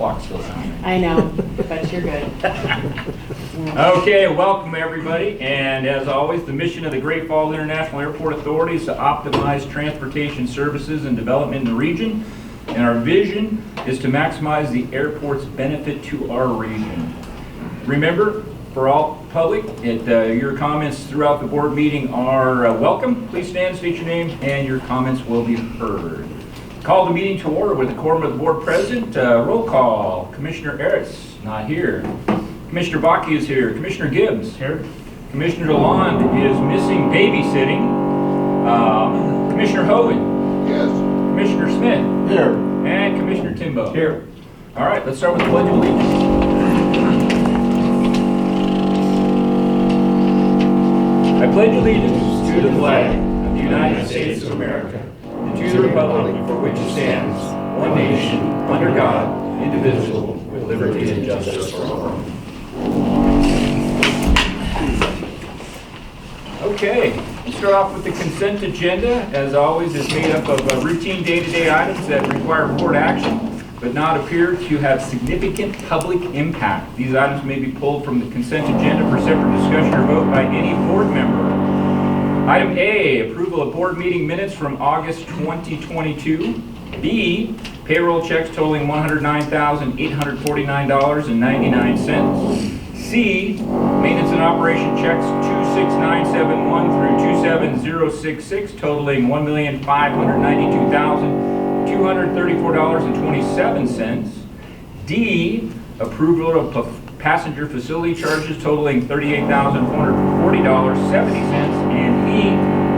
clock's still on. I know, but you're good. Okay, welcome everybody. And as always, the mission of the Great Falls International Airport Authority is to optimize transportation services and development in the region. And our vision is to maximize the airport's benefit to our region. Remember, for all public, your comments throughout the board meeting are welcome. Please stand, state your name, and your comments will be heard. Call the meeting to order with the quorum of the board present. Roll call. Commissioner Eretz, not here. Commissioner Bakke is here. Commissioner Gibbs, here. Commissioner DeLond is missing babysitting. Commissioner Hogan. Yes. Commissioner Smith. Here. And Commissioner Timbo. Here. All right, let's start with the Pledge of Allegiance. I pledge allegiance to the flag of the United States of America and to the republic for which it stands, one nation, under God, indivisible, with liberty and justice for all. Okay, we'll start off with the consent agenda. As always, it's made up of routine day-to-day items that require board action but not appear to have significant public impact. These items may be pulled from the consent agenda for separate discussion or vote by any board member. Item A, approval of board meeting minutes from August 2022. B, payroll checks totaling $109,849.99. C, maintenance and operation checks 26971 through 27066 totaling $1,592,234.27. D, approval of passenger facility charges totaling $38,440.70. And E,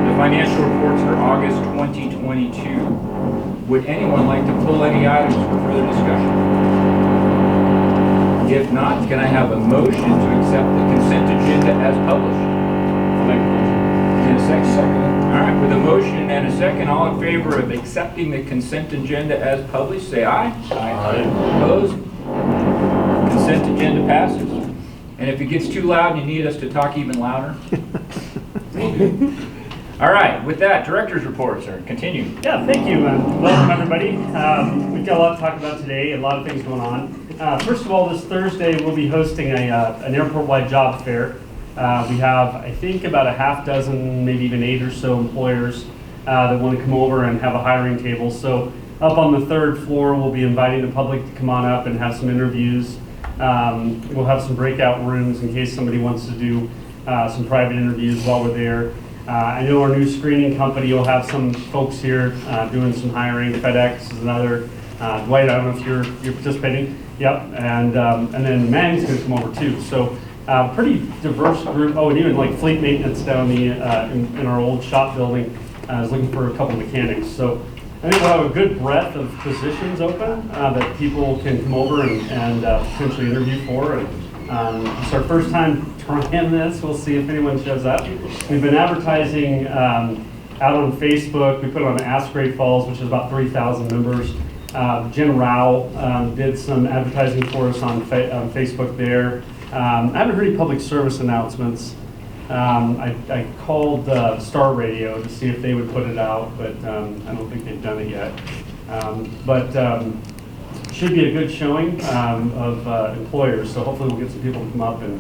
the financial reports for August 2022. Would anyone like to pull any items for further discussion? If not, can I have a motion to accept the consent agenda as published? And a second. All right, with a motion and a second, all in favor of accepting the consent agenda as published, say aye. Aye. Opposed? Consent agenda passes. And if it gets too loud and you need us to talk even louder, all right, with that, director's reports, sir. Continue. Yeah, thank you. Welcome, everybody. We've got a lot to talk about today, a lot of things going on. First of all, this Thursday, we'll be hosting an airport-wide job fair. We have, I think, about a half dozen, maybe even 8 or so employers that want to come over and have a hiring table. So up on the 3rd floor, we'll be inviting the public to come on up and have some interviews. We'll have some breakout rooms in case somebody wants to do some private interviews while we're there. I know our new screening company will have some folks here doing some hiring. FedEx is another. Dwight, I don't know if you're participating. Yep, and then Manning's going to come over too. So pretty diverse group. Oh, and even like fleet maintenance down in our old shop building is looking for a couple mechanics. So I think we'll have a good breadth of positions open that people can come over and potentially interview for. And it's our first time trying this. We'll see if anyone shows up. We've been advertising out on Facebook. We put it on Ask Great Falls, which is about 3,000 members. Jen Rao did some advertising for us on Facebook there. I haven't heard any public service announcements. I called Star Radio to see if they would put it out, but I don't think they've done it yet. Should be a good showing of employers, so hopefully we'll get some people to come up and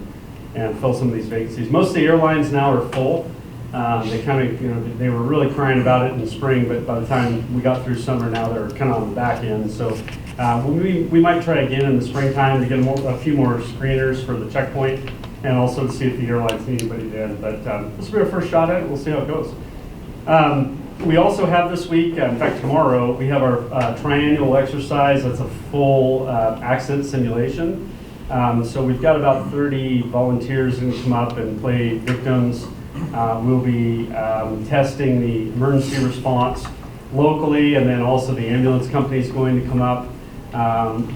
fill some of these vacancies. Most of the airlines now are full. They kind of, they were really crying about it in the spring, but by the time we got through summer, now they're kind of on the back end. So we might try again in the springtime to get a few more screeners for the checkpoint, and also to see if the airlines need anybody then. But this will be our first shot at it. We'll see how it goes. We also have this week, in fact tomorrow, we have our triannual exercise. That's a full accident simulation. So we've got about 30 volunteers who can come up and play victims. We'll be testing the emergency response locally, and then also the ambulance company is going to come up.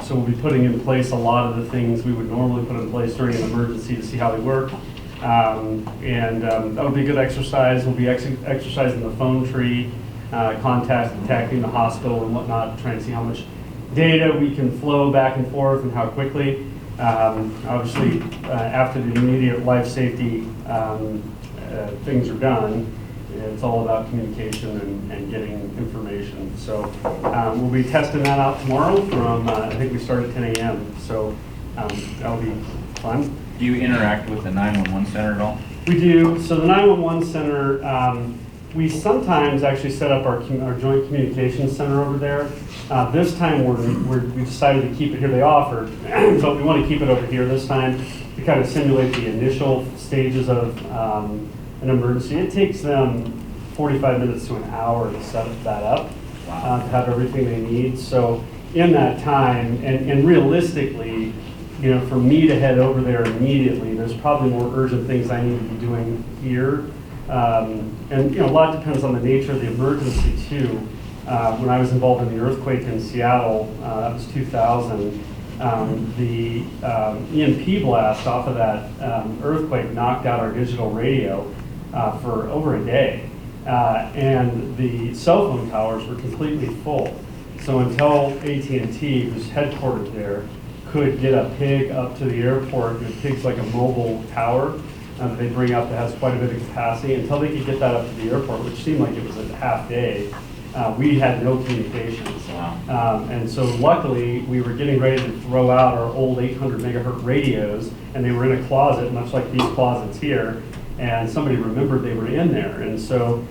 So we'll be putting in place a lot of the things we would normally put in place during an emergency to see how they work. That'll be a good exercise. We'll be exercising the phone tree, contacting the hospital and whatnot, trying to see how much data we can flow back and forth and how quickly. Obviously, after the immediate life safety things are done, It's all about communication and getting information. So we'll be testing that out tomorrow from, I think we start at 10 a.m. So that'll be fun. Do you interact with the 911 center at all? We do. So the 911 center, we sometimes actually set up our joint communications center over there. This time we decided to keep it here. They offered, but we want to keep it over here this time to kind of simulate the initial stages of an emergency. It takes them 45 minutes to an hour to set that up, to have everything they need. So in that time, and realistically, you know, for me to head over there immediately, there's probably more urgent things I need to be doing here. And you know, a lot depends on the nature of the emergency too. When I was involved in the earthquake in Seattle, that was 2000, the EMP blast off of that earthquake knocked out our digital radio for over a day. And the cell phone towers were completely full. So until AT&T, who's headquartered there, could get a pig up to the airport, and a pig's like a mobile tower that they bring up that has quite a bit of capacity, until they could get that up to the airport, which seemed like it was a half day, we had no communications. Wow. And so luckily, we were getting ready to throw out our old 800 megahertz radios, and they were in a closet, much like these closets here, and somebody remembered they were in there. And so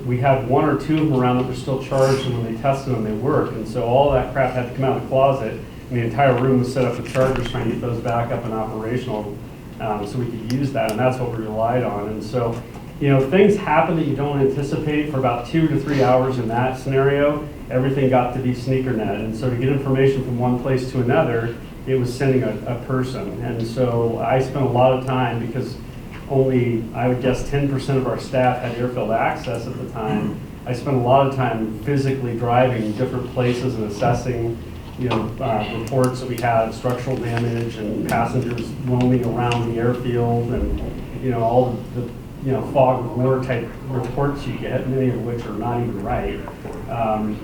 we had one or two of them around that were still charged, and when they tested them, they worked. And so all that crap had to come out of the closet, and the entire room was set up with chargers trying to get those back up and operational, so we could use that, and that's what we relied on. And so, you know, things happen that you don't anticipate. For about 2 to 3 hours in that scenario, everything got to be sneaker net. And so to get information from one place to another, it was sending a person. And so I spent a lot of time, because only, I would guess, 10% of our staff had airfield access at the time. I spent a lot of time physically driving different places and assessing, you know, reports that we had of structural damage and passengers roaming around the airfield, and, you know, all the you know, fog of war type reports you get, many of which are not even right.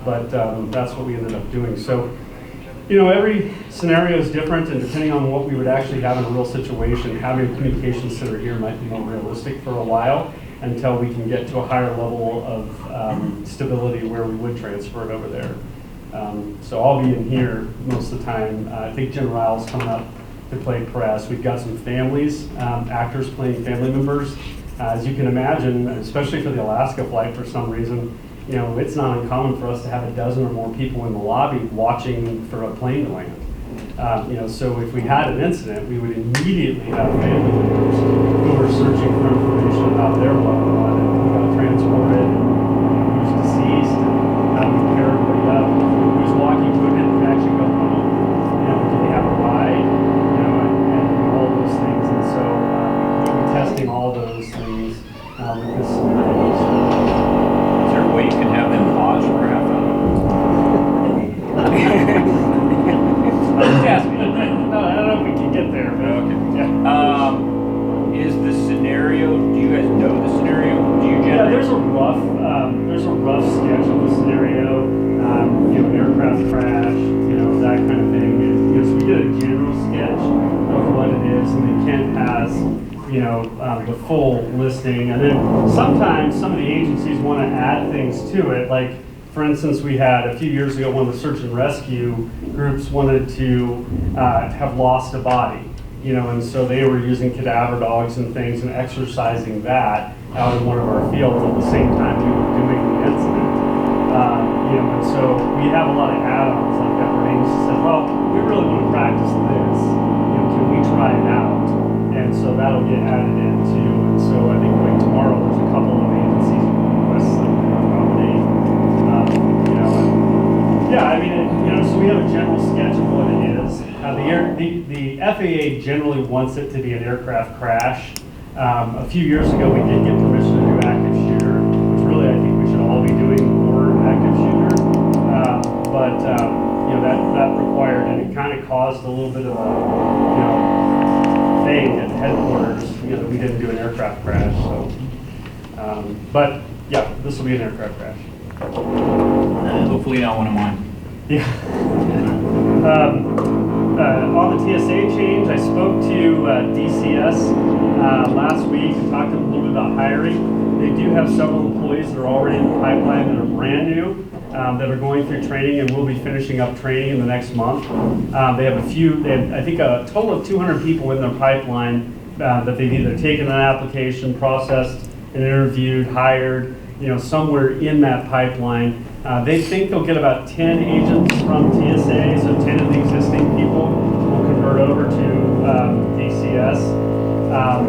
But that's what we ended up doing. So, you know, every scenario is different, and depending on what we would actually have in a real situation, having a communications center here might be more realistic for a while, until we can get to a higher level of stability where we would transfer it over there. So I'll be in here most of the time. I think Jim Ryle's coming up to play press. We've got some families, actors playing family members. As you can imagine, especially for the Alaska flight, for some reason, you know, it's not uncommon for us to have a dozen or more people in the lobby watching for a plane to land. You know, so if we had an incident, we would immediately have family members who are searching for information about their loved one, and who got transported, and who's deceased, and how do we pair everybody up, who's walking good and can actually go home, you know, do they have a ride, you know, and all those things. And so we'll be testing all those things with this scenario. Is there a way you can have them pause for a half hour? Just asking. No, I don't know if we can get there, but Okay. yeah. Is the scenario, do you guys know the scenario? Do you Yeah, generate? there's a rough sketch of the scenario. You know, aircraft crash, you know, that kind of thing. And, you know, so we did a general sketch of what it is, and then Kent has, you know, the full listing. And then sometimes some of the agencies want to add things to it. Like, for instance, we had a few years ago, one of the search and rescue groups wanted to have lost a body. You know, and so they were using cadaver dogs and things and exercising that out in one of our fields at the same time we were doing the incident. You know, and so we have a lot of add-ons like that where agencies said, well, we really want to practice this. You know, can we try it out? And so that'll get added in too. And so I think like tomorrow there's a couple of agencies who request that we accommodate. You know, and yeah, I mean, you know, so we have a general sketch of what it is. The FAA generally wants it to be an aircraft crash. A few years ago, we did get permission to do active shooter, which really I think we should all be doing more active shooter. But you know, that required, and it kind of caused a little bit of a, you know, thing at headquarters. You know, we didn't do an aircraft crash. So, but yeah, this will be an aircraft crash. Hopefully not one of mine. Yeah. on the TSA change, I spoke to DCS last week and talked to them a little bit about hiring. They do have several employees that are already in the pipeline that are brand new, that are going through training and will be finishing up training in the next month. They have I think a total of 200 people in their pipeline that they've either taken an application, processed, and interviewed, hired, somewhere in that pipeline. They think they'll get about 10 agents from TSA, so 10 of the existing people will convert over to DCS,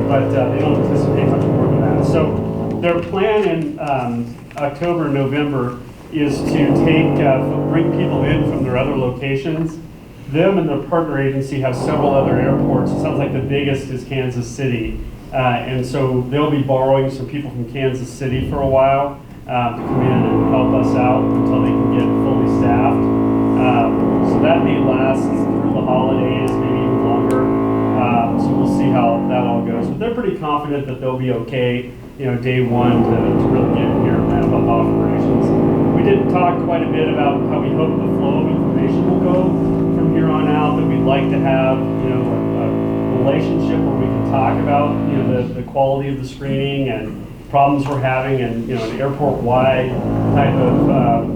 but they don't anticipate much more than that. So their plan in October and November is to bring people in from their other locations. Them and their partner agency have several other airports. It sounds like the biggest is Kansas City. And so they'll be borrowing some people from Kansas City for a while to come in and help us out until they can get fully staffed. So that may last through the holidays, maybe even longer. So we'll see how that all goes. But they're pretty confident that they'll be okay, day one to really get in here and ramp up operations. We did talk quite a bit about how we hope the flow of information will go from here on out, that we'd like to have, a relationship where we can talk about, the quality of the screening and problems we're having and, an airport-wide type of,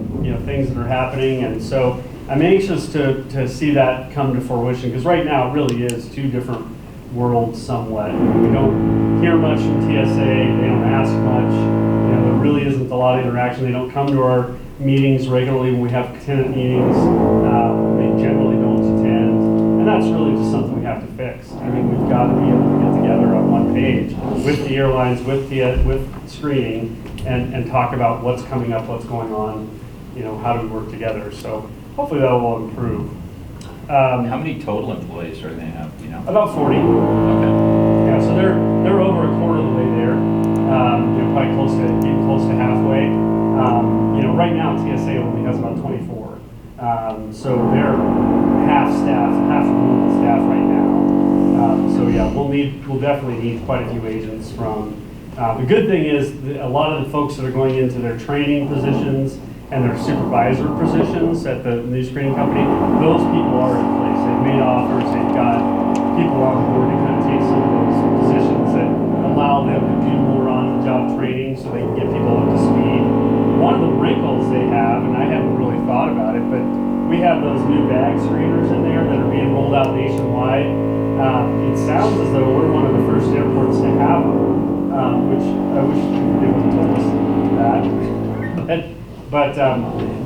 things that are happening. And so I'm anxious to see that come to fruition, because right now it really is two different worlds somewhat. We don't hear much from TSA, they don't ask much, there really isn't a lot of interaction. They don't come to our meetings regularly when we have tenant meetings. They generally don't attend, and that's really just something we have to fix. I mean, we've got to be able to get together on one page with the airlines, with screening, and talk about what's coming up, what's going on, how do we work together. So hopefully that will improve. How many total employees are they have, About 40. Okay. Yeah, so they're over a quarter of the way there. Probably getting close to halfway. Right now TSA only has about 24. So they're half normal staff right now. So yeah, we'll definitely need quite a few agents from. The good thing is that a lot of the folks that are going into their training positions and their supervisor positions at the new screening company, those people are in place. They've made offers, they've got people on board to kind of take some of those positions that allow them to do more on-the-job training so they can get people up to speed. One of the wrinkles they have, and I haven't really thought about it, but we have those new bag screeners in there that are being rolled out nationwide. It sounds as though we're one of the first airports to have them, which I wish they would have told us that. But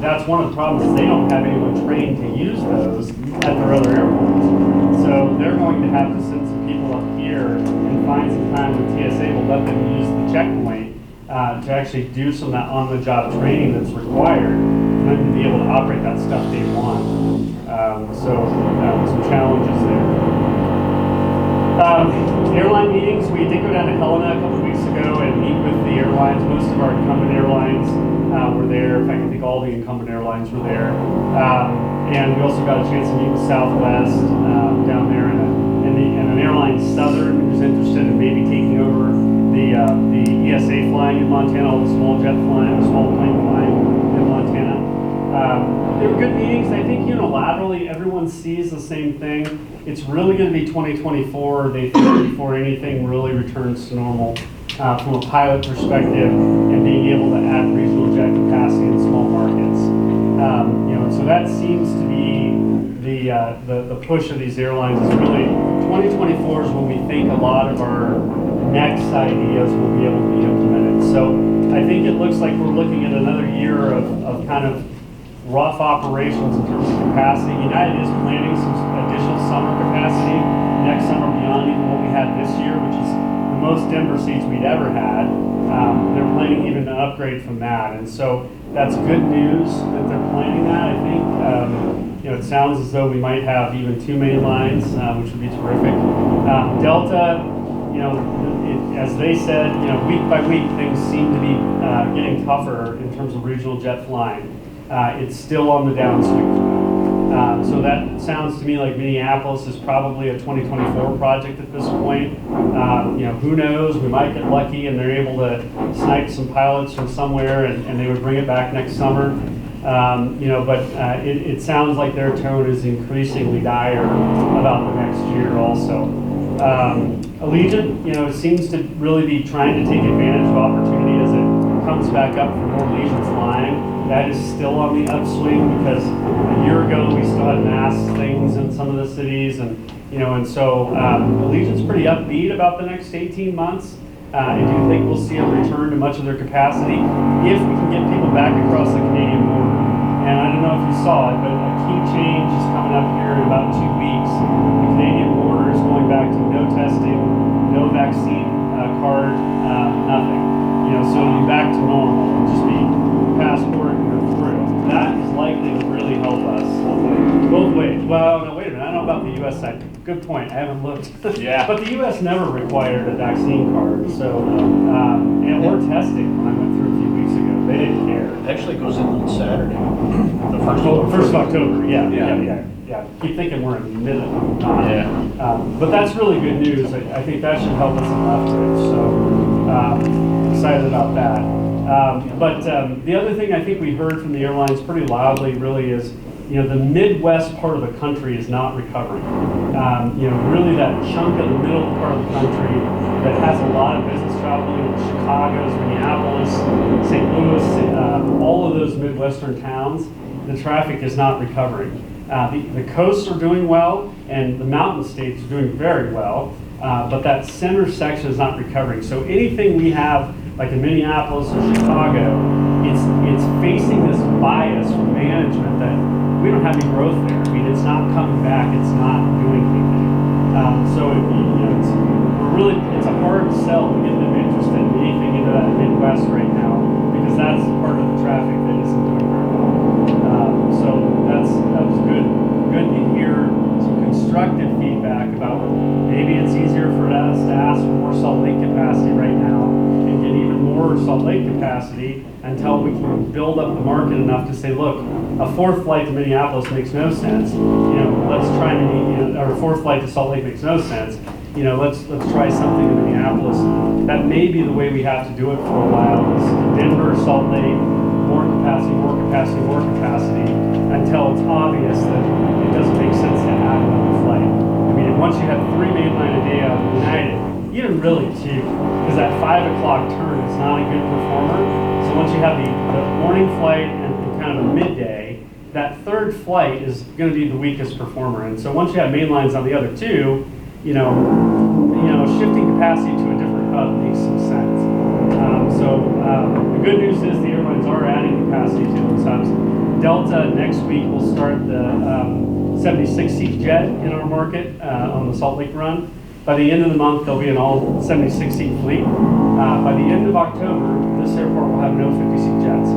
that's one of the problems, is they don't have anyone trained to use those at their other airports. So they're going to have to send some people up here and find some time with TSA will let them use the checkpoint to actually do some of that on-the-job training that's required for them to be able to operate that stuff day one. So some challenges there. Airline meetings, we did go down to Helena a couple of weeks ago and meet with the airlines. Most of our incumbent airlines were there. In fact, I think all the incumbent airlines were there. And we also got a chance to meet with Southwest down there, and an airline, Southern, who's interested in maybe taking over the ESA flying in Montana, all the small plane flying in Montana. They were good meetings. I think unilaterally everyone sees the same thing. It's really going to be 2024, they think, before anything really returns to normal from a pilot perspective and being able to add regional jet capacity in small markets. So that seems to be the push of these airlines. Is really 2024 is when we think a lot of our next ideas will be able to be implemented. So I think it looks like we're looking at another year of kind of rough operations in terms of capacity. United is planning some additional summer capacity next summer beyond even what we had this year, which is the most Denver seats we'd ever had. They're planning even an upgrade from that, and so that's good news that they're planning that. I think it sounds as though we might have even 2 main lines, which would be terrific. Delta, as they said, week by week things seem to be getting tougher in terms of regional jet flying. It's still on the downswing. So that sounds to me like Minneapolis is probably a 2024 project at this point. Who knows? We might get lucky and they're able to snipe some pilots from somewhere and they would bring it back next summer. But it sounds like their tone is increasingly dire about the next year also. Allegiant, it seems to really be trying to take advantage of opportunity as it comes back up for more Allegiant's line. That is still on the upswing because a year ago we still had mass things in some of the cities, and so Allegiant's pretty upbeat about the next 18 months. I do think we'll see a return to much of their capacity if we can get people back across the Canadian border. And I don't know if you saw it, but a key change is coming up here in about 2 weeks. The Canadian border is going back to no testing, no vaccine card, nothing. So it'll be back to normal. It'll just be passport and go through. That is likely to really help us. Both ways. Well, no, wait a minute. I don't know about the U.S. side. Good point. I haven't looked. Yeah. But the U.S. never required a vaccine card. So, or testing when I went through a few weeks ago. They didn't care. Actually goes in on Saturday. The First of October. Yeah. Yeah. Keep thinking we're in the middle. Yeah. But that's really good news. I think that should help us enough. So excited about that. But the other thing I think we heard from the airlines pretty loudly really is, the Midwest part of the country is not recovering. Really that chunk of the middle part of the country that has a lot of business travel, Chicago's, Minneapolis, St. Louis, all of those Midwestern towns, the traffic is not recovering. The coasts are doing well, and the mountain states are doing very well, but that center section is not recovering. So anything we have, like in Minneapolis or Chicago, it's facing this bias from management that we don't have any growth there. I mean, it's not coming back. It's not doing anything. It's a hard sell to get them interested in anything into that Midwest right now because that's part of the traffic that isn't doing very well. So that was good to hear some constructive feedback about maybe it's easier for us to ask for more Salt Lake capacity right now and get even more Salt Lake capacity until we can build up the market enough to say, look, a fourth flight to Minneapolis makes no sense. Let's try or a fourth flight to Salt Lake makes no sense. Let's try something in Minneapolis. That may be the way we have to do it for a while. Is Denver, Salt Lake, more capacity, until it's obvious that it doesn't make sense to add another flight. I mean, once you have 3 mainline a day out of United, even really 2, because that 5 o'clock turn is not a good performer. So once you have the morning flight and kind of a midday, that third flight is going to be the weakest performer. And so once you have mainlines on the other 2, shifting capacity to a different hub makes some sense. The good news is the airlines are adding capacity to those hubs. Delta next week will start the 76-seat jet in our market on the Salt Lake run. By the end of the month, there'll be an all 76-seat fleet. By the end of October, this airport will have no 50-seat jets.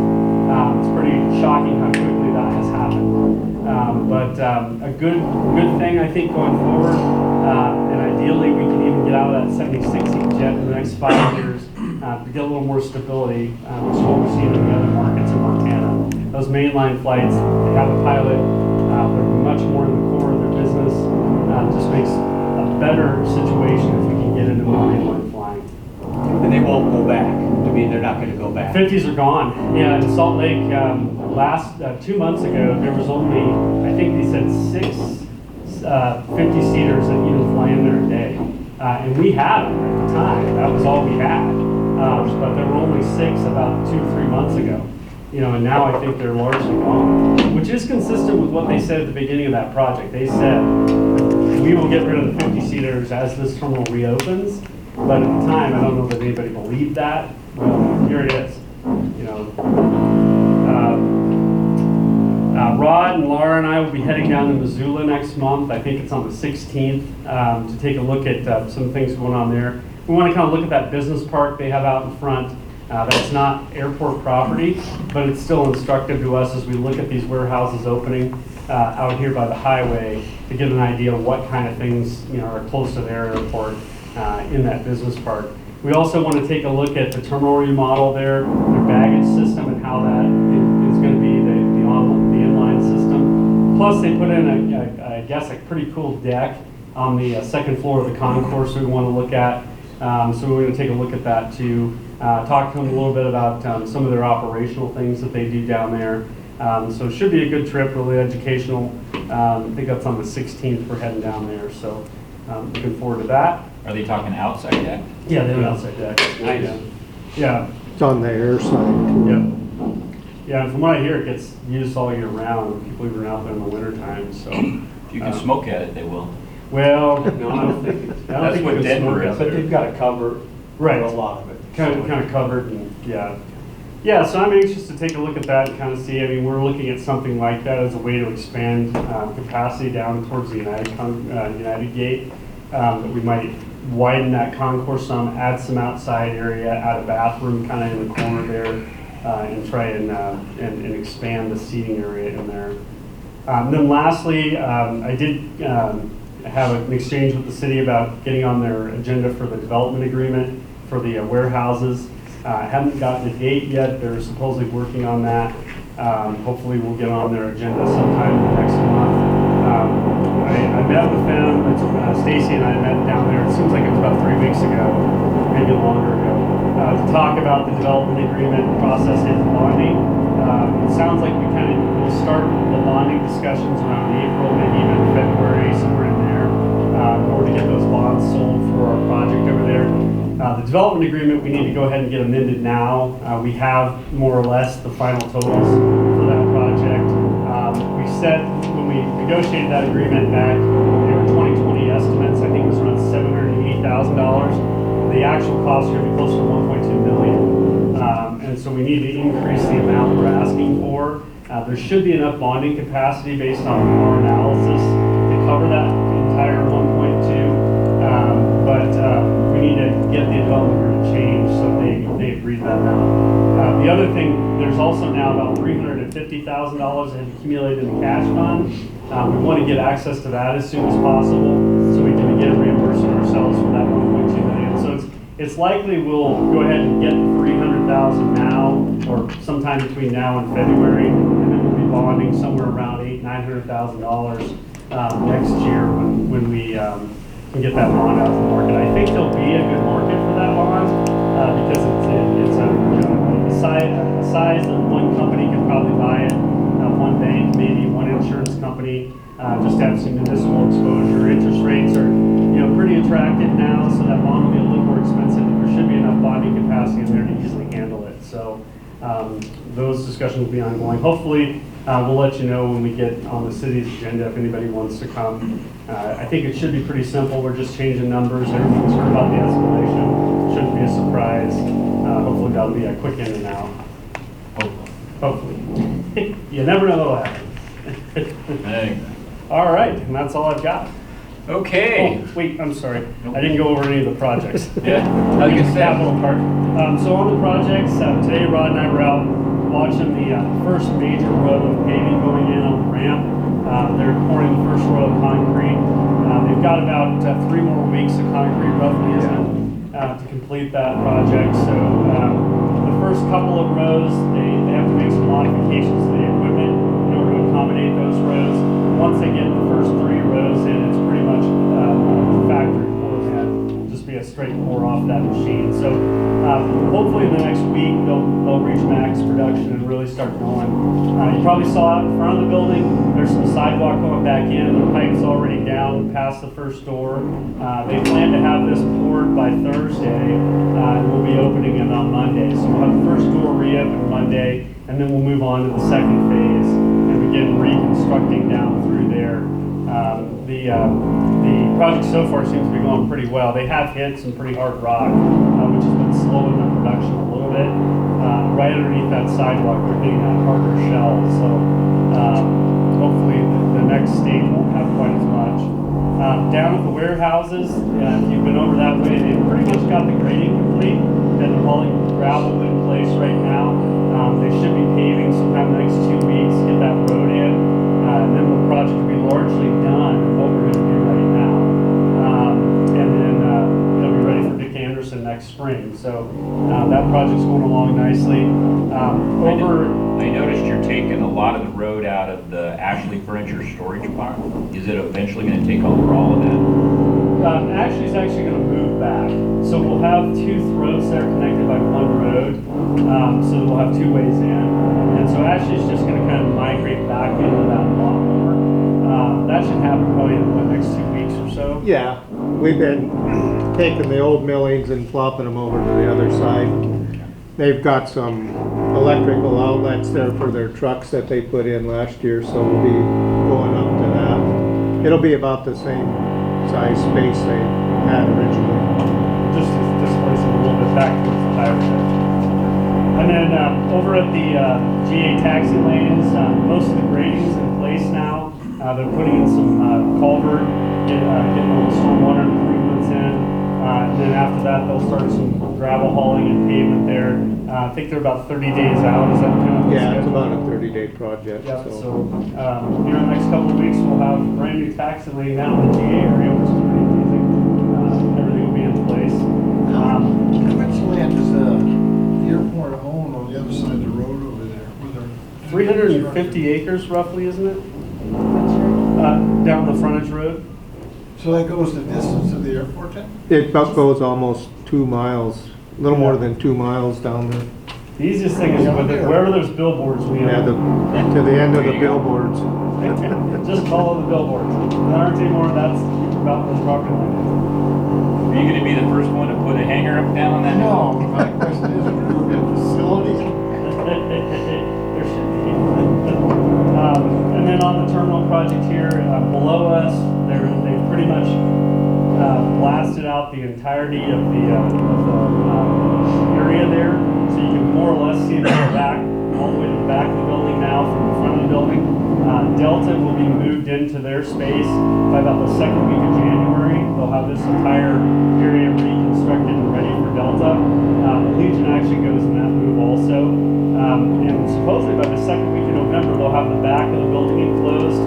It's pretty shocking how quickly that has happened. But a good thing, I think, going forward. And ideally, we can even get out of that 76-seat jet in the next 5 years to get a little more stability, which is what we're seeing in the other markets in Montana. Those mainline flights, they have a pilot. They're much more in the core of their business. Just makes a better situation if we can get into more mainline flying. And they won't go back. I mean, they're not going to go back. 50s are gone. Yeah, in Salt Lake, last 2 months ago, there was only, I think they said 6 50-seaters that even fly in there a day. And we had them at the time. That was all we had. But there were only 6 about 2-3 months ago. And now I think they're largely gone, which is consistent with what they said at the beginning of that project. They said, we will get rid of the 50-seaters as this terminal reopens. But at the time, I don't know that anybody believed that. Well, here it is. Rod and Laura and I will be heading down to Missoula next month. I think it's on the 16th to take a look at some things going on there. We want to kind of look at that business park they have out in front. That's not airport property, but it's still instructive to us as we look at these warehouses opening out here by the highway to get an idea of what kind of things are close to their airport in that business park. We also want to take a look at the terminal remodel there, their baggage system, and how that is going to be the inline system. Plus, they put in I guess a pretty cool deck on the second floor of the concourse we want to look at. So we're going to take a look at that too. Talk to them a little bit about some of their operational things that they do down there. So it should be a good trip, really educational. I think that's on the 16th, we're heading down there, so looking forward to that. Are they talking outside deck? Yeah, they have an outside deck. Nice. Yeah, It's on the air side too. yeah. Yeah, and from what I hear, it gets used all year round, people even out there in the winter time, so. If you can smoke at it, they will. Well, No, I don't think it's, That's what Denver is. but they've got to cover Right. a lot of it. Kind of covered, and yeah. Yeah, so I'm anxious to take a look at that and kind of see, I mean, we're looking at something like that as a way to expand capacity down towards the United Gate. That we might widen that concourse some, add some outside area, add a bathroom kind of in the corner there, and try and expand the seating area in there. Then lastly, I did have an exchange with the city about getting on their agenda for the development agreement for the warehouses. Haven't gotten a date yet. They're supposedly working on that. Hopefully we'll get on their agenda sometime next month. I met with them, Stacy and I met down there, it seems like it was about 3 weeks ago, maybe longer ago, to talk about the development agreement process and bonding. It sounds like we kind of will start the bonding discussions around April, maybe even February, somewhere in there, in order to get those bonds sold for our project over there. The development agreement, we need to go ahead and get amended now. We have more or less the final totals for that project. We said when we negotiated that agreement back, they were 2020 estimates. I think it was around $780,000. The actual cost are going to be closer to 1.2 million. And so we need to increase the amount we're asking for. There should be enough bonding capacity based on our analysis to cover that entire 1.2. But we need to get the development agreement changed so they agree to that amount. The other thing, there's also now about $350,000 that have accumulated in the cash fund. We want to get access to that as soon as possible so we can begin reimbursing ourselves for that 1.2 million. So it's likely we'll go ahead and get $300,000 now or sometime between now and February, and then we'll be bonding somewhere around $900,000 next year when we can get that bond out to the market. I think there'll be a good market for that bond because it's a size that one company can probably buy it, one bank, maybe one insurance company, just to have some municipal exposure. Interest rates are pretty attractive now, so that bond will be a little more expensive, but there should be enough bonding capacity in there to easily handle it. So those discussions will be ongoing. Hopefully we'll let you know when we get on the city's agenda if anybody wants to come. I think it should be pretty simple. We're just changing numbers. Everyone's heard about the escalation. Shouldn't be a surprise. Hopefully that'll be a quick in and out. Hopefully. You never know what'll happen. All right, and that's all I've got. Okay. Oh, wait, I'm sorry. I didn't go over any of the projects. Yeah. I was The gonna say. capital part. So on the projects, today Rod and I were out watching the first major row of paving going in on the ramp. They're pouring the first row of concrete. They've got about 3 more weeks of concrete roughly to complete that project. So the first couple of rows, they have to make some modifications to the equipment in order to accommodate those rows. Once they get the first 3 rows in, it's pretty much factory pour head. It'll just be a straight pour off that machine. So hopefully in the next week they'll reach max production and really start going. You probably saw out in front of the building, there's some sidewalk going back in. The pipe's already down past the first door. They plan to have this poured by Thursday, and we'll be opening it on Monday. So we'll have the first door reopened Monday, and then we'll move on to the second phase and begin reconstructing down through there. The project so far seems to be going pretty well. They have hit some pretty hard rock, which has been slowing the production a little bit. Right underneath that sidewalk, they're hitting that harder shell. So hopefully the next stage won't have quite as much. Down at the warehouses, if you've been over that way, they've pretty much got the grading complete and they're hauling gravel in place right now. They should be paving sometime in the next 2 weeks, get that road in, and then the project will be largely done, what we're going to do right now. And then they'll be ready for Dick Anderson next spring. So that project's going along nicely. I noticed you're taking a lot of the road out of the Ashley Furniture storage park. Is it eventually going to take over all of that? Ashley's actually going to move back. So we'll have two throats that are connected by one road. So that we'll have two ways in. And so Ashley's just going to kind of migrate back into that lot more. That should happen probably in the next 2 weeks or so. Yeah, we've been taking the old millings and flopping them over to the other side. They've got some electrical outlets there for their trucks that they put in last year, so we'll be going up to that. It'll be about the same size space they had originally. Just displace it a little bit back towards the tire pit. And then over at the GA taxi lanes, most of the grading's in place now. They're putting in some culvert, getting all the stormwater improvements in. And then after that, they'll start some gravel hauling and pavement there. I think they're about 30 days out. Is that kind of the Yeah, it's schedule? about a 30-day project, Yep, so. so here in the next couple of weeks, we'll have brand new taxi lane down in the GA area, which is pretty amazing. Everything will be in place. How much land does the airport own on the other side of the road over there? 350 acres roughly, isn't it? Down the frontage road. So that goes the distance of the airport then? It about goes almost 2 miles, a little more than 2 miles down there. The easiest thing is wherever there's billboards, we Yeah, own. to the end of the billboards. Just follow the billboards. There aren't any more, that's about the property line. Are you gonna be the first one to put a hanger up down on that? No, my question is, are you in facilities? There should be. And then on the terminal project here, below us, they've pretty much blasted out the entirety of the area there. So you can more or less see it back, all the way to the back of the building now from the front of the building. Delta will be moved into their space by about the second week of January. They'll have this entire area reconstructed and ready for Delta. Legion actually goes in that move also. And supposedly by the second week of November, they'll have the back of the building enclosed.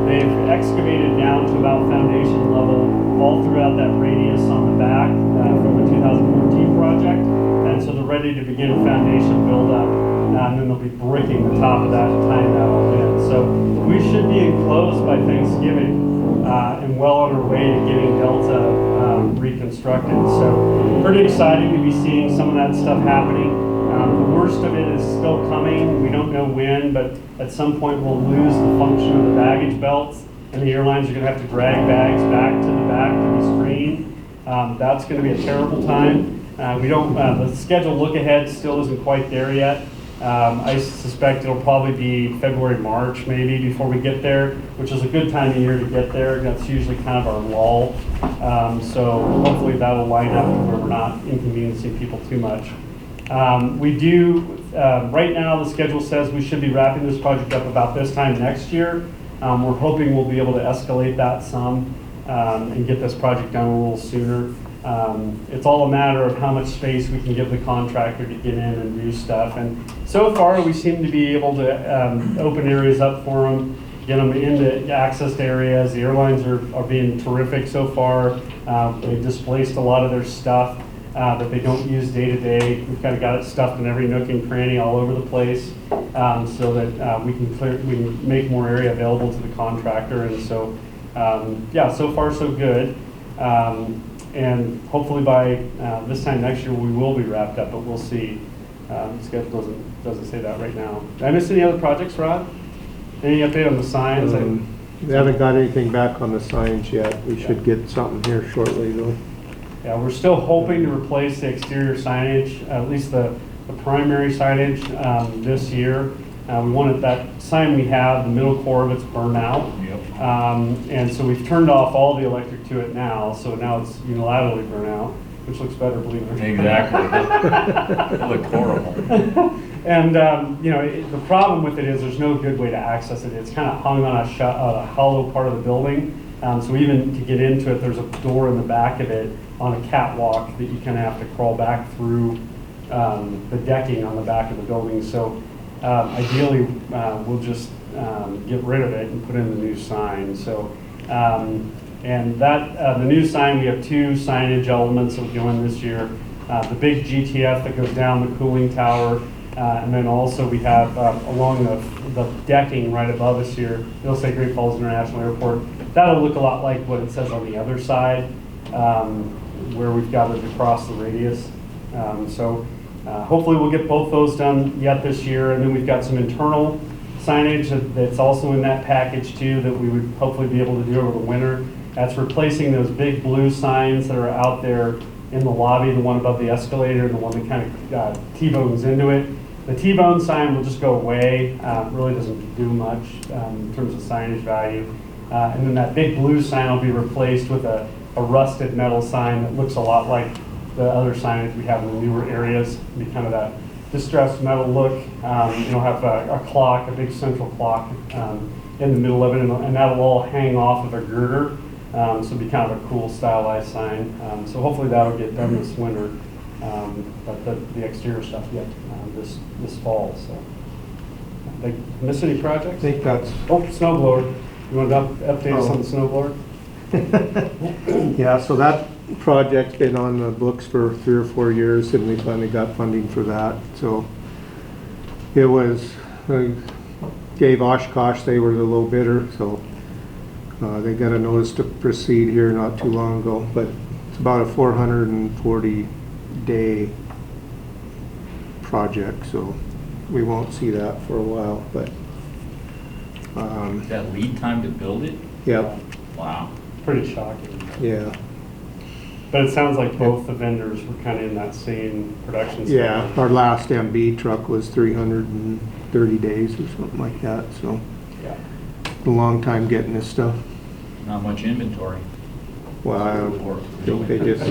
They've excavated down to about foundation level all throughout that radius on the back from the 2014 project. And so they're ready to begin foundation build up. And then they'll be bricking the top of that and tying that all in. So we should be enclosed by Thanksgiving and well on our way to getting Delta reconstructed. So pretty exciting to be seeing some of that stuff happening. The worst of it is still coming. We don't know when, but at some point we'll lose the function of the baggage belts, and the airlines are going to have to drag bags back to the back to be screened. That's going to be a terrible time. The schedule look ahead still isn't quite there yet. I suspect it'll probably be February, March maybe before we get there, which is a good time of year to get there. That's usually kind of our lull. So hopefully that'll line up where we're not inconveniencing people too much. Right now the schedule says we should be wrapping this project up about this time next year. We're hoping we'll be able to escalate that some and get this project done a little sooner. It's all a matter of how much space we can give the contractor to get in and do stuff. And so far we seem to be able to open areas up for them, get them into access to areas. The airlines are being terrific so far. They've displaced a lot of their stuff that they don't use day to day. We've kind of got it stuffed in every nook and cranny all over the place, so that we can make more area available to the contractor. And so, so far so good. And hopefully by this time next year we will be wrapped up, but we'll see. The schedule doesn't say that right now. Did I miss any other projects, Rod? Any update on the signs? We haven't got anything back on the signs yet. We should get something here shortly though. Yeah, we're still hoping to replace the exterior signage, at least the primary signage this year. We wanted that sign we have, the middle core of it's burned out. Yep. And so we've turned off all the electric to it now, so now it's unilaterally burnt out, which looks better, believe it or not. Exactly. It looked horrible. And the problem with it is there's no good way to access it. It's kind of hung on a hollow part of the building. So even to get into it, there's a door in the back of it on a catwalk that you kind of have to crawl back through the decking on the back of the building. So ideally, we'll just get rid of it and put in the new sign. So, and that the new sign, we have two signage elements that will go in this year. The big GTF that goes down the cooling tower, and then also we have along the decking right above us here, it'll say Great Falls International Airport. That'll look a lot like what it says on the other side. where we've got it across the radius. Hopefully we'll get both those done yet this year, and then we've got some internal signage that's also in that package too that we would hopefully be able to do over the winter. That's replacing those big blue signs that are out there in the lobby, the one above the escalator, and the one that kind of T-bones into it. The T-bone sign will just go away. Really doesn't do much in terms of signage value. And then that big blue sign will be replaced with a rusted metal sign that looks a lot like the other signage we have in the newer areas. It'll be kind of that distressed metal look. You'll have a clock, a big central clock in the middle of it, and that'll all hang off of a girder. So it'll be kind of a cool stylized sign. So hopefully that'll get done this winter. But the exterior stuff yet this fall. So, they miss any I projects? think that's, Oh, snow blower. You want to update us on the snow blower? yeah, so that project's been on the books for 3 or 4 years, and we finally got funding for that. So it was, gave Oshkosh, they were the low bidder, so they got a notice to proceed here not too long ago, but it's about a 440-day project, so we won't see that for a while, but Is that lead time to build it? yeah, Wow. Pretty shocking. yeah. But it sounds like both the vendors were kind of in that same production schedule. Yeah, our last MB truck was 330 days or something like that, so Yeah. a long time getting this stuff. Not much inventory. Well, I Or- think they just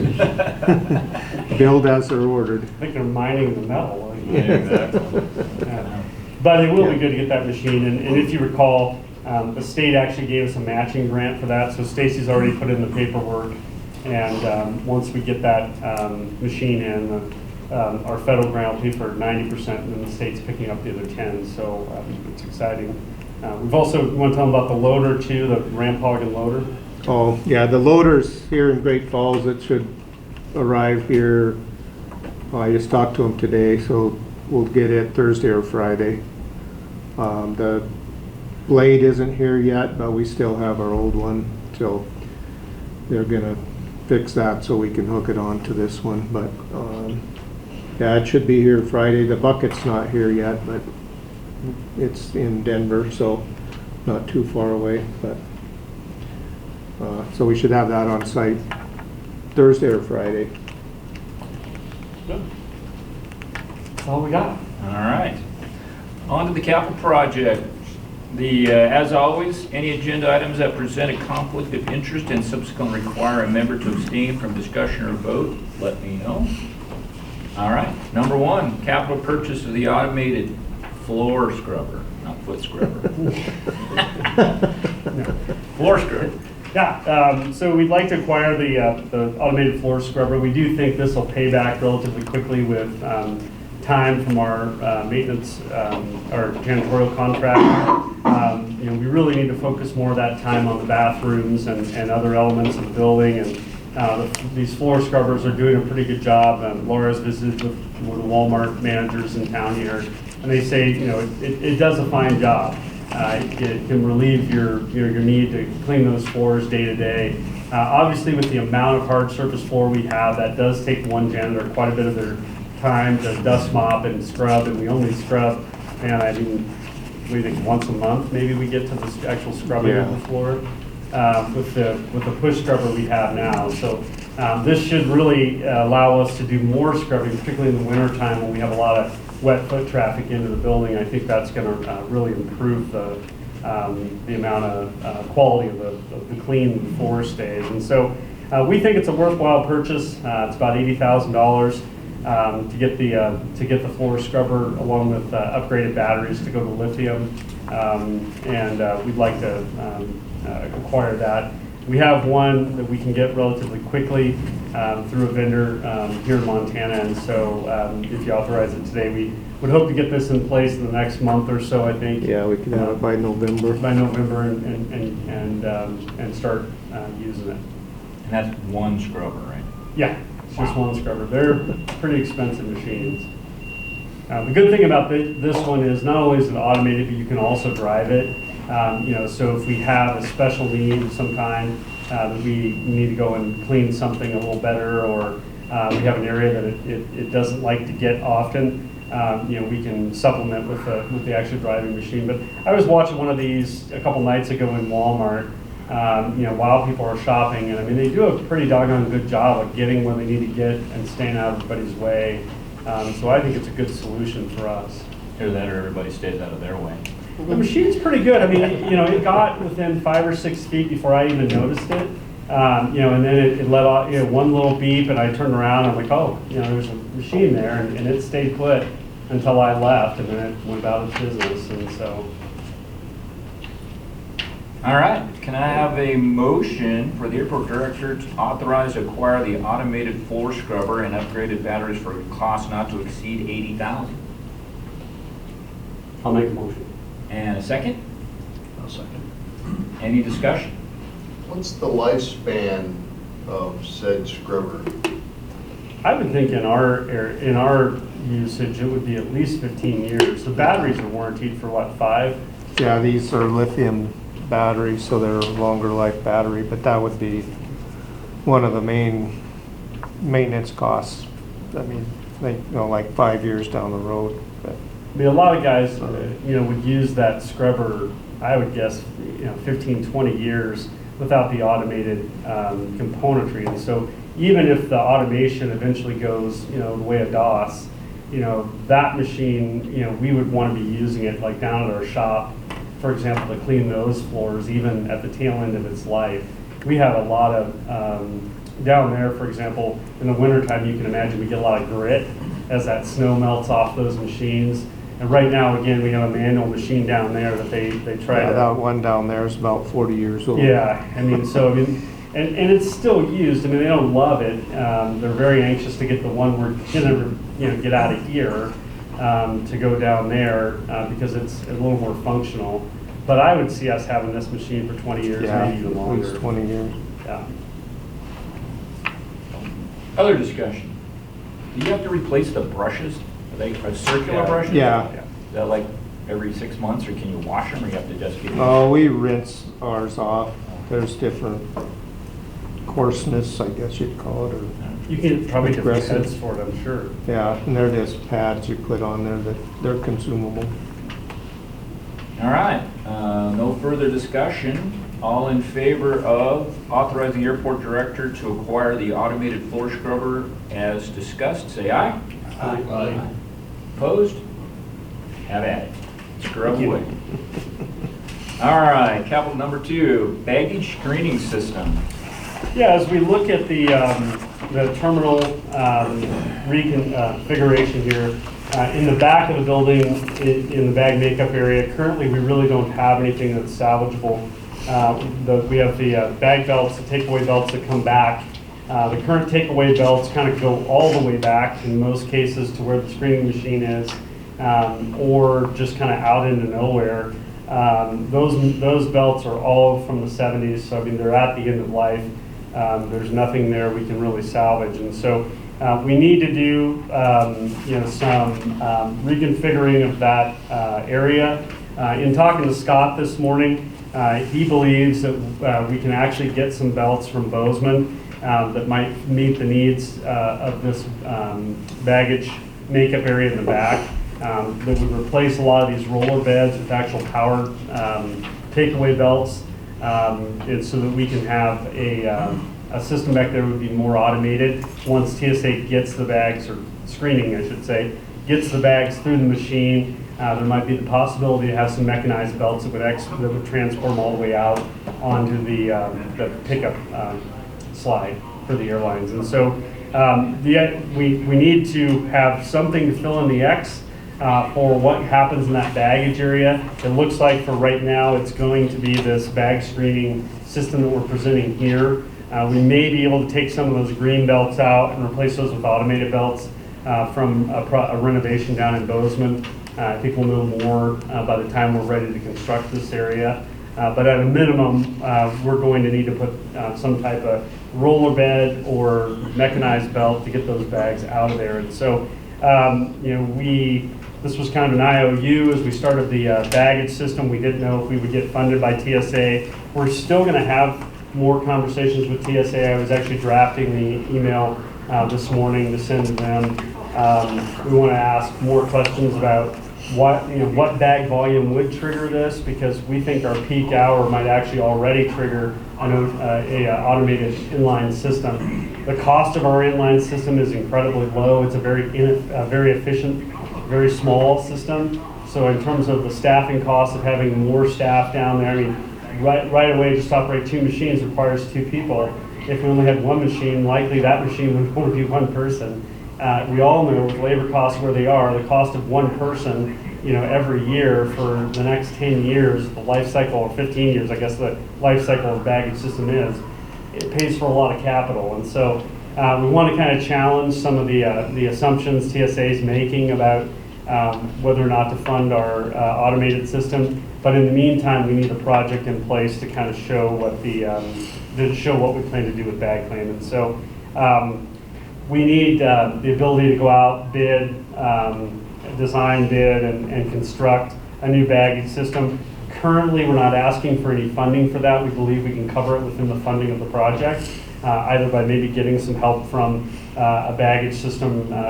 build as they're ordered. I think they're mining the metal. Yeah, exactly. Yeah. But it will be good to get that machine, and if you recall, the state actually gave us a matching grant for that, so Stacy's already put in the paperwork, and once we get that machine in, our federal grant will pay for 90%, and then the state's picking up the other 10, so it's exciting. We've also, we want to tell them about the loader too, the ramp hogging loader. Oh, yeah, the loaders here in Great Falls, it should arrive here. I just talked to them today, so we'll get it Thursday or Friday. The blade isn't here yet, but we still have our old one, so they're gonna fix that so we can hook it on to this one, but yeah, it should be here Friday. The bucket's not here yet, but it's in Denver, so not too far away, but so we should have that on site Thursday or Friday. Good. That's all we got. All right. On to the capital project. As always, any agenda items that present a conflict of interest and subsequently require a member to abstain from discussion or vote, let me know. All right. Number 1, capital purchase of the automated floor scrubber, not foot scrubber. Floor scrubber. Yeah, so we'd like to acquire the automated floor scrubber. We do think this will pay back relatively quickly with time from our maintenance, our janitorial contract. We really need to focus more of that time on the bathrooms and other elements of the building. And these floor scrubbers are doing a pretty good job. Laura's visited with one of the Walmart managers in town here, and they say, it does a fine job. It can relieve your need to clean those floors day to day. Obviously, with the amount of hard surface floor we have, that does take one janitor quite a bit of their time to dust mop and scrub, and we only scrub, what do you think, once a month maybe we get to the actual scrubbing of the floor with the push scrubber we have now. So this should really allow us to do more scrubbing, particularly in the winter time when we have a lot of wet foot traffic into the building. I think that's going to really improve the amount of quality of the clean floor stays. And so we think it's a worthwhile purchase. It's about $80,000 to get the floor scrubber, along with upgraded batteries to go to lithium. And we'd like to acquire that. We have one that we can get relatively quickly through a vendor here in Montana, and so if you authorize it today, we would hope to get this in place in the next month or so, I think. Yeah, we can have it by November. By November, and start using it. And that's one scrubber, right? Yeah, it's just one scrubber. They're pretty expensive machines. The good thing about this one is not only is it automated, but you can also drive it. So if we have a special need of some kind, that we need to go and clean something a little better, or we have an area that it doesn't like to get often, we can supplement with the actual driving machine. But I was watching one of these a couple nights ago in Walmart, while people are shopping, and I mean, they do a pretty doggone good job of getting where they need to get and staying out of everybody's way. So I think it's a good solution for us. Either that or everybody stays out of their way. The machine's pretty good. I mean, it got within 5 or 6 feet before I even noticed it. And then it let off, one little beep, and I turned around and I'm like, oh, there's a machine there, and it stayed put until I left, and then it went about its business, and so. All right, can I have a motion for the airport director to authorize to acquire the automated floor scrubber and upgraded batteries for a cost not to exceed $80,000? I'll make a motion. And a second? I'll second. Any discussion? What's the lifespan of said scrubber? I would think in our usage, it would be at least 15 years. The batteries are warranted for what, 5? Yeah, these are lithium batteries, so they're a longer life battery, but that would be one of the main maintenance costs. I mean, like 5 years down the road. But I mean, a lot of guys, would use that scrubber, I would guess, 15, 20 years without the automated componentry. And so even if the automation eventually goes, the way of DOS, that machine, we would want to be using it like down at our shop, for example, to clean those floors, even at the tail end of its life. We have a lot of, down there, for example, in the wintertime, you can imagine we get a lot of grit as that snow melts off those machines. And right now, again, we have a manual machine down there that they try to. that one down there is about 40 years old. Yeah, and it's still used. I mean, they don't love it. They're very anxious to get the one we're gonna, get out of here to go down there because it's a little more functional. But I would see us having this machine for 20 years, Yeah, maybe even at longer. least 20 years. Yeah. Other discussion? Do you have to replace the brushes? Are they a circular brushes? Yeah. Is that like every 6 months, or can you wash them, or you have to just get? Oh, we rinse ours off. There's different coarseness, I guess you'd call it, or You can probably different Aggressive. heads for it, I'm sure. yeah, and they're just pads you put on there that they're consumable. All right, no further discussion. All in favor of authorizing the airport director to acquire the automated floor scrubber as discussed, say aye. Aye. Opposed? Have at it. Scrub Thank you. away. All right, capital number 2, baggage screening system. Yeah, as we look at the terminal reconfiguration here, in the back of the building, in the bag makeup area, currently we really don't have anything that's salvageable. We have the bag belts, the takeaway belts that come back. The current takeaway belts kind of go all the way back in most cases to where the screening machine is, or just kind of out into nowhere. Those belts are all from the 70s, so I mean they're at the end of life. There's nothing there we can really salvage, and so we need to do some reconfiguring of that area. In talking to Scott this morning, he believes that we can actually get some belts from Bozeman that might meet the needs of this baggage makeup area in the back. That would replace a lot of these roller beds with actual powered takeaway belts, and so that we can have a system back there that would be more automated. Once TSA gets the bags, or screening I should say, gets the bags through the machine, there might be the possibility to have some mechanized belts that would transport them all the way out onto the pickup slide for the airlines. And so we need to have something to fill in the X for what happens in that baggage area. It looks like for right now it's going to be this bag screening system that we're presenting here. We may be able to take some of those green belts out and replace those with automated belts from a renovation down in Bozeman. I think we'll know more by the time we're ready to construct this area. But at a minimum, we're going to need to put some type of roller bed or mechanized belt to get those bags out of there. And so, this was kind of an IOU as we started the baggage system. We didn't know if we would get funded by TSA. We're still going to have more conversations with TSA. I was actually drafting the email this morning to send to them. We want to ask more questions about what bag volume would trigger this, because we think our peak hour might actually already trigger a automated inline system. The cost of our inline system is incredibly low. It's a very efficient, very small system. So in terms of the staffing costs of having more staff down there, I mean, right away just to operate 2 machines requires 2 people. If we only had 1 machine, likely that machine would only be 1 person. We all know with labor costs where they are, the cost of 1 person, every year for the next 10 years, the life cycle, or 15 years, I guess the life cycle of the baggage system is, it pays for a lot of capital. And so we want to kind of challenge some of the assumptions TSA is making about whether or not to fund our automated system. But in the meantime, we need a project in place to kind of show what what we plan to do with bag claim. And so we need the ability to go out, bid, design, bid, and construct a new baggage system. Currently, we're not asking for any funding for that. We believe we can cover it within the funding of the project, either by maybe getting some help from a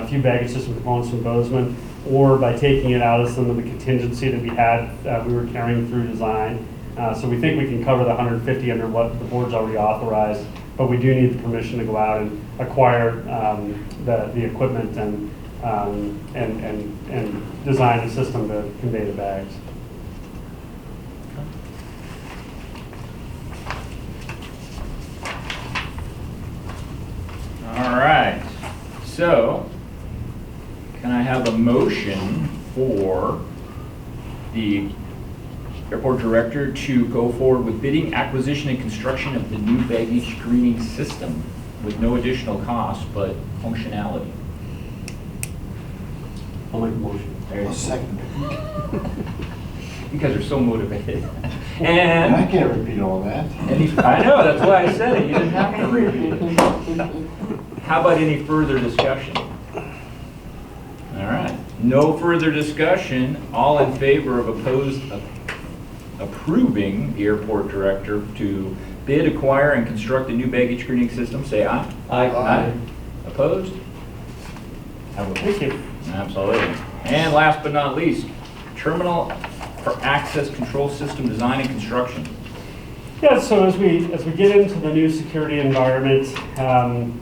few baggage system components from Bozeman, or by taking it out of some of the contingency that we were carrying through design. So we think we can cover the 150 under what the board's already authorized, but we do need the permission to go out and acquire the equipment and design a system to convey the bags. All right, so can I have a motion for the airport director to go forward with bidding, acquisition, and construction of the new baggage screening system with no additional cost but functionality? I'll make a motion. There you I'll go. second it. You guys are so motivated. And I And can't repeat all that. I know, that's why I said it. You didn't have to repeat it. How about any further discussion? All right, no further discussion. All in favor of approving the airport director to bid, acquire, and construct a new baggage screening system, say aye. Aye. Opposed? Thank you. Absolutely. And last but not least, terminal for access control system design and construction. Yeah, so as we get into the new security environment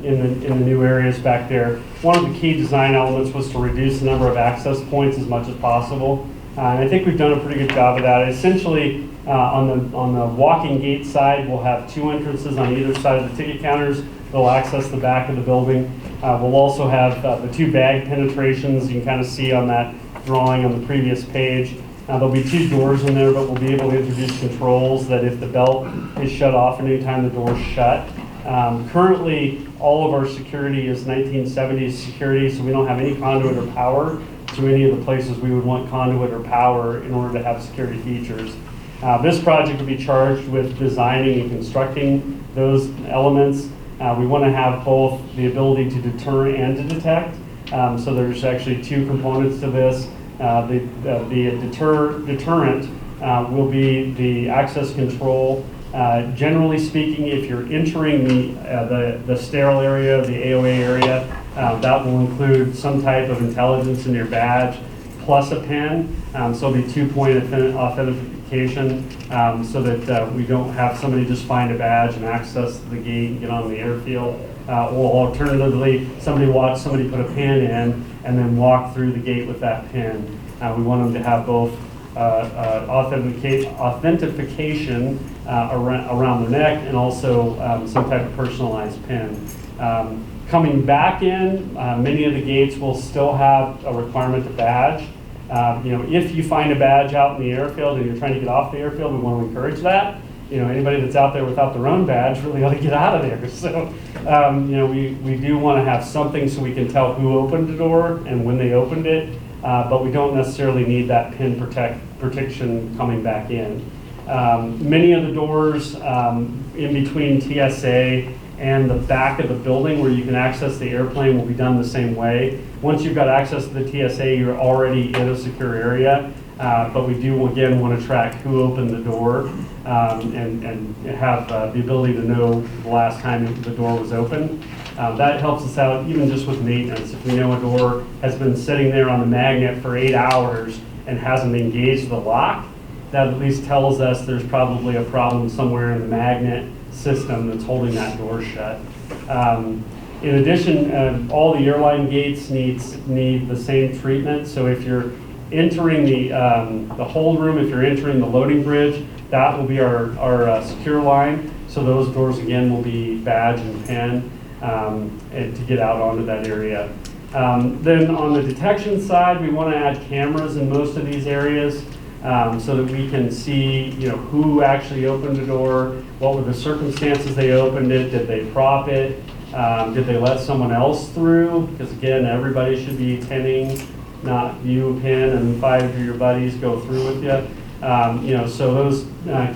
in the new areas back there, one of the key design elements was to reduce the number of access points as much as possible. And I think we've done a pretty good job of that. Essentially, on the walking gate side, we'll have 2 entrances on either side of the ticket counters. They'll access the back of the building. We'll also have the 2 bag penetrations you can kind of see on that drawing on the previous page. There'll be 2 doors in there, but we'll be able to introduce controls that if the belt is shut off anytime the door's shut. Currently, all of our security is 1970s security, so we don't have any conduit or power to any of the places we would want conduit or power in order to have security features. This project will be charged with designing and constructing those elements. We want to have both the ability to deter and to detect. So there's actually 2 components to this. The deterrent will be the access control. Generally speaking, if you're entering the sterile area, the AOA area, that will include some type of intelligence in your badge plus a PIN. So it'll be 2-point authentication so that we don't have somebody just find a badge and access the gate and get on the airfield. Or alternatively, somebody put a PIN in and then walk through the gate with that PIN. We want them to have both authentication around their neck and also some type of personalized PIN. Coming back in, many of the gates will still have a requirement to badge. If you find a badge out in the airfield and you're trying to get off the airfield, we want to encourage that. Anybody that's out there without their own badge really ought to get out of there. So, we do want to have something so we can tell who opened the door and when they opened it, but we don't necessarily need that PIN protection coming back in. Many of the doors in between TSA and the back of the building where you can access the airplane will be done the same way. Once you've got access to the TSA, you're already in a secure area. but we do, again, want to track who opened the door and have the ability to know the last time the door was open. That helps us out even just with maintenance. If we know a door has been sitting there on the magnet for 8 hours and hasn't engaged the lock, that at least tells us there's probably a problem somewhere in the magnet system that's holding that door shut. In addition, all the airline gates need the same treatment. So if you're entering the hold room, if you're entering the loading bridge, that will be our secure line. So those doors again will be badge and pin and to get out onto that area. Then on the detection side, we want to add cameras in most of these areas so that we can see, who actually opened the door, what were the circumstances they opened it, did they prop it, did they let someone else through? Because again, everybody should be pinning, not you pin and 5 of your buddies go through with you. So those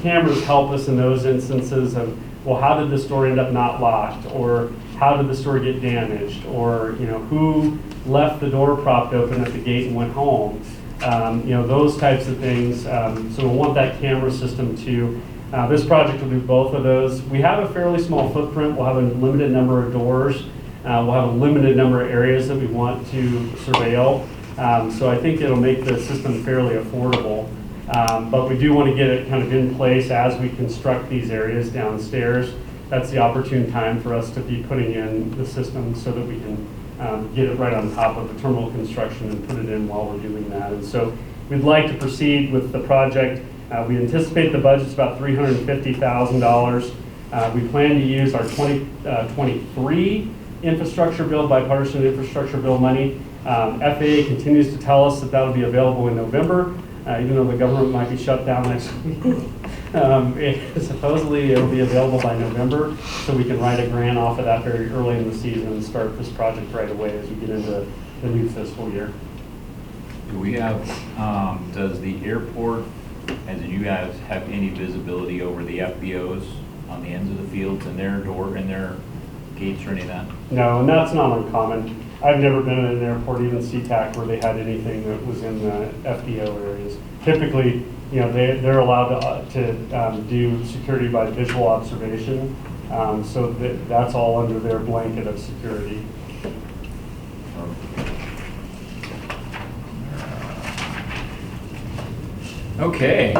cameras help us in those instances of, well, how did this door end up not locked? Or how did the store get damaged? Or, who left the door propped open at the gate and went home? Those types of things. So we'll want that camera system too. This project will do both of those. We have a fairly small footprint. We'll have a limited number of doors. We'll have a limited number of areas that we want to surveil. So I think it'll make the system fairly affordable. But we do want to get it kind of in place as we construct these areas downstairs. That's the opportune time for us to be putting in the system so that we can get it right on top of the terminal construction and put it in while we're doing that. And so we'd like to proceed with the project. We anticipate the budget's about $350,000. We plan to use our 2023 infrastructure bill, bipartisan infrastructure bill money. FAA continues to tell us that that'll be available in November, even though the government might be shut down next week. Supposedly it'll be available by November, so we can write a grant off of that very early in the season and start this project right away as we get into the new fiscal year. Do we have, does the airport, and do you guys have any visibility over the FBOs on the ends of the fields and their door and their gates or any of that? No, and that's not uncommon. I've never been in an airport, even SeaTac, where they had anything that was in the FBO areas. Typically, they're allowed to do security by visual observation, so that's all under their blanket of security. Okay.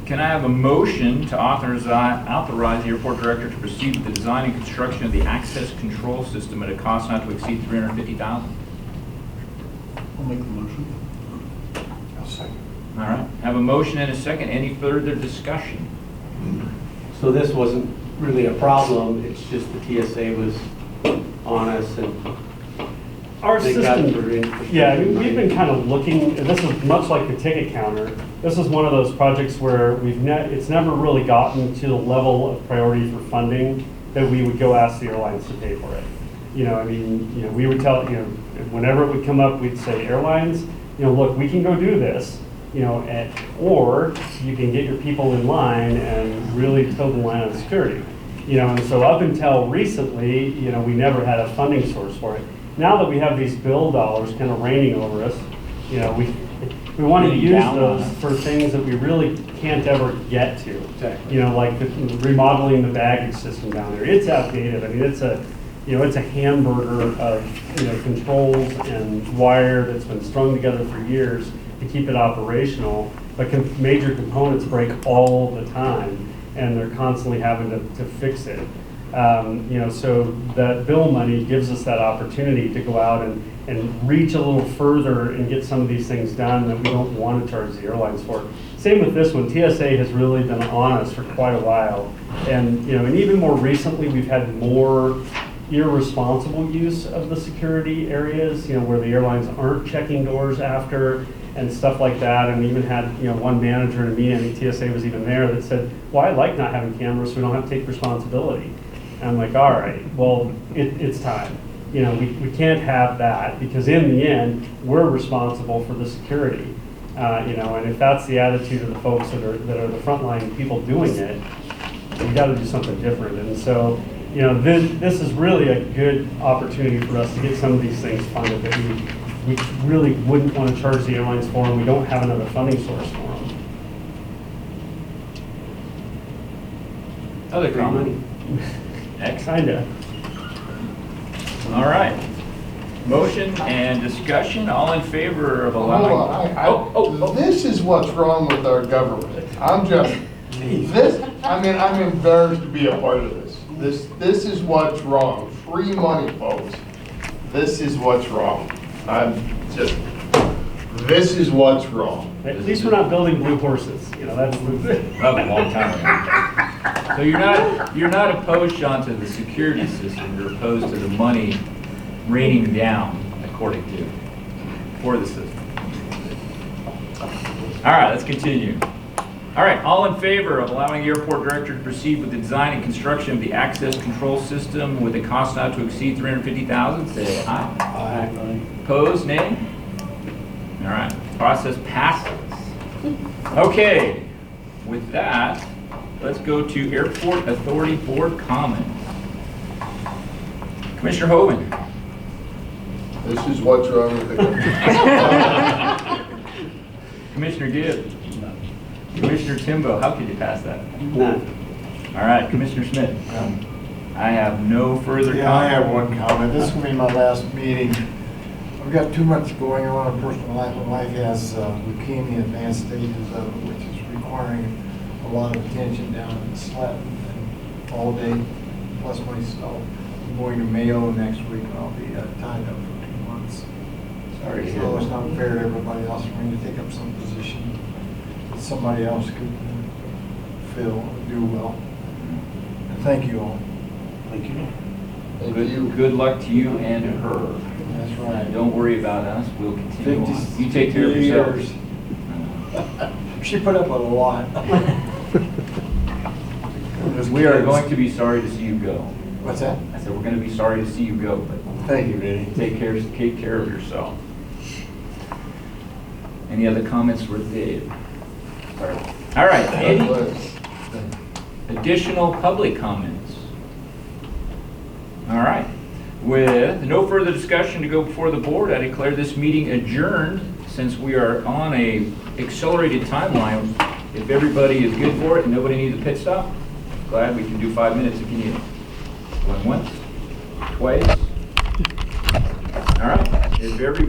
Can I have a motion to authorize the airport director to proceed with the design and construction of the access control system at a cost not to exceed $350,000? I'll make the motion. I'll second. All right. Have a motion and a second. Any further discussion? So this wasn't really a problem, it's just the TSA was on us and Our they got system, through it. yeah, I mean, we've been kind of looking, and this is much like the ticket counter. This is one of those projects where it's never really gotten to the level of priority for funding that we would go ask the airlines to pay for it. We would tell, whenever it would come up, we'd say, airlines, look, we can go do this, or you can get your people in line and really toe the line on security. And so up until recently, we never had a funding source for it. Now that we have these bill dollars kind of raining over us, we want to use those for things that we really can't ever get to. Exactly. Like remodeling the baggage system down there. It's outdated. I mean, it's a hamburger of controls and wire that's been strung together for years to keep it operational. But major components break all the time, and they're constantly having to fix it. So that bill money gives us that opportunity to go out and reach a little further and get some of these things done that we don't want to charge the airlines for. Same with this one. TSA has really been on us for quite a while. And even more recently, we've had more irresponsible use of the security areas, where the airlines aren't checking doors after and stuff like that. And we even had, one manager in a meeting, I think TSA was even there, that said, well, I like not having cameras so we don't have to take responsibility. And I'm like, all right, well, it's time. We can't have that, because in the end, we're responsible for the security. And if that's the attitude of the folks that are the frontline people doing it, we got to do something different. And so, this is really a good opportunity for us to get some of these things funded that we really wouldn't want to charge the airlines for them. We don't have another funding source for them. Other comment? Excellent. Kinda. All right. Motion and discussion, all in favor of allowing? Hold on, Oh. this is what's wrong with our government. I'm embarrassed to be a part of this. This is what's wrong. Free money, folks. This is what's wrong. This is what's wrong. At least we're not building blue horses, you know, that's. That was a long time ago. So you're not opposed, Sean, to the security system, you're opposed to the money raining down according to, for the system. All right, let's continue. All right, all in favor of allowing the airport director to proceed with the design and construction of the access control system with a cost not to exceed $350,000, say aye. Aye. Opposed, nay? All right, process passes. Okay, with that, let's go to Airport Authority Board comments. Commissioner Hoven. This is what's wrong with the government. Commissioner Gibb. Commissioner Timbo, how could you pass that? None. All right, Commissioner Smith. I have no further comment. Yeah, I have one comment. This will be my last meeting. I've got too much going on in personal life. My wife has leukemia, advanced stages of it, which is requiring a lot of attention down in Slatton and all day, plus myself. I'm going to Mayo next week, and I'll be tied up for 2 months. Sorry to hear So it's that. not fair to everybody else for me to take up some position that somebody else could fill and do well. And thank you all. Thank you. Thank you. Good luck to you and her. That's And right. don't worry about us, we'll continue on. 50 You take care of yourself. years. She put up with a lot. We are going to be sorry to see you go. What's that? I said, we're going to be sorry to see you go, but Thank you, Vinny. take care of yourself. Any other comments for Dave? Sorry. All right, any additional public comments? All right. With no further discussion to go before the board, I declare this meeting adjourned. Since we are on a accelerated timeline, if everybody is good for it and nobody needs a pit stop, glad we can do 5 minutes if you need it. Going once, twice. All right. If everybody